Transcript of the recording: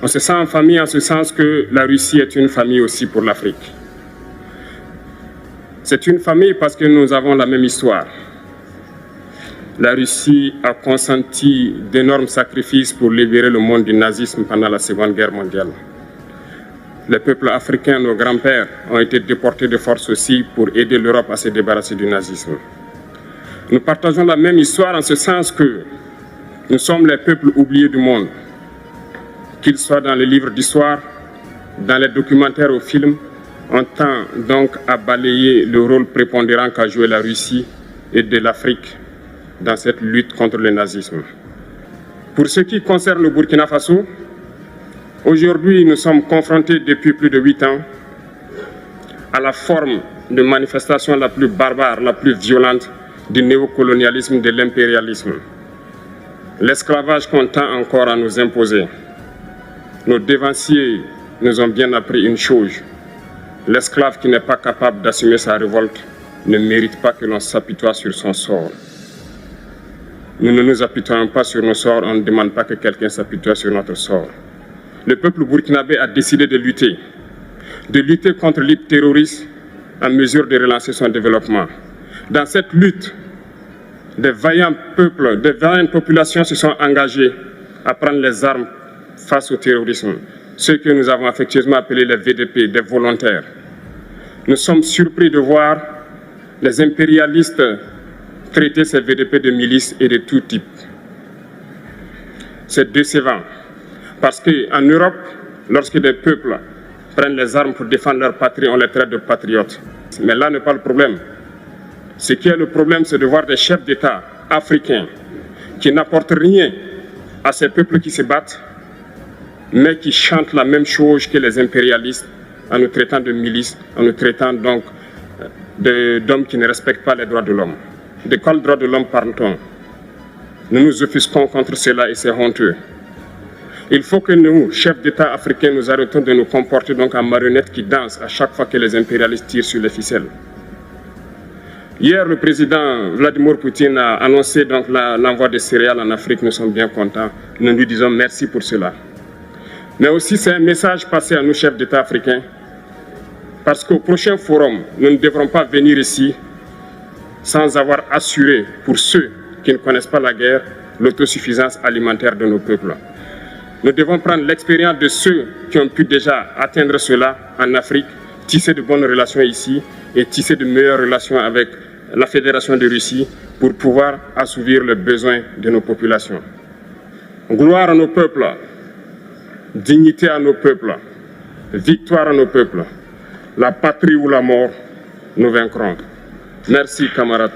On se sent en famille en ce sens que la Russie est une famille aussi pour l'Afrique. C'est une famille parce que nous avons la même histoire. La Russie a consenti d'énormes sacrifices pour libérer le monde du nazisme pendant la Seconde Guerre mondiale. Les peuples africains, nos grands-pères, ont été déportés de force aussi pour aider l'Europe à se débarrasser du nazisme. Nous partageons la même histoire en ce sens que nous sommes les peuples oubliés du monde, qu'ils soient dans les livres d'histoire, dans les documentaires ou films. On tend donc à balayer le rôle prépondérant qu'a joué la Russie et de l'Afrique dans cette lutte contre le nazisme. Pour ce qui concerne le Burkina Faso, aujourd'hui nous sommes confrontés depuis plus de 8 ans à la forme de manifestation la plus barbare, la plus violente du néocolonialisme, de l'impérialisme. L'esclavage qu'on tend encore à nous imposer. Nos dévanciers nous ont bien appris une chose. L'esclave qui n'est pas capable d'assumer sa révolte ne mérite pas que l'on s'apitoie sur son sort. Nous ne nous apitoyons pas sur nos sorts, on ne demande pas que quelqu'un s'apitoie sur notre sort. Le peuple burkinabé a décidé de lutter contre l'île terroriste en mesure de relancer son développement. Dans cette lutte, des vaillants peuples, des vaillantes populations se sont engagées à prendre les armes face au terrorisme. Ceux que nous avons affectueusement appelés les VDP, des volontaires. Nous sommes surpris de voir les impérialistes traiter ces VDP de milices et de tout type. C'est décevant, parce qu'en Europe, lorsque des peuples prennent les armes pour défendre leur patrie, on les traite de patriotes. Mais là n'est pas le problème. Ce qui est le problème, c'est de voir des chefs d'État africains qui n'apportent rien à ces peuples qui se battent, mais qui chantent la même chose que les impérialistes en nous traitant de milices, en nous traitant donc d'hommes qui ne respectent pas les droits de l'homme. De quel droit de l'homme parle-t-on? Nous nous offusquons contre cela et c'est honteux. Il faut que nous, chefs d'État africains, nous arrêtons de nous comporter donc en marionnettes qui dansent à chaque fois que les impérialistes tirent sur les ficelles. Hier, le président Vladimir Poutine a annoncé donc l'envoi de céréales en Afrique. Nous sommes bien contents. Nous lui disons merci pour cela. Mais aussi, c'est un message passé à nous, chefs d'État africains, parce qu'au prochain forum, nous ne devrons pas venir ici sans avoir assuré, pour ceux qui ne connaissent pas la guerre, l'autosuffisance alimentaire de nos peuples. Nous devons prendre l'expérience de ceux qui ont pu déjà atteindre cela en Afrique, tisser de bonnes relations ici et tisser de meilleures relations avec la Fédération de Russie pour pouvoir assouvir les besoins de nos populations. Gloire à nos peuples, dignité à nos peuples, victoire à nos peuples. La patrie ou la mort, nous vaincrons. Merci, camarades.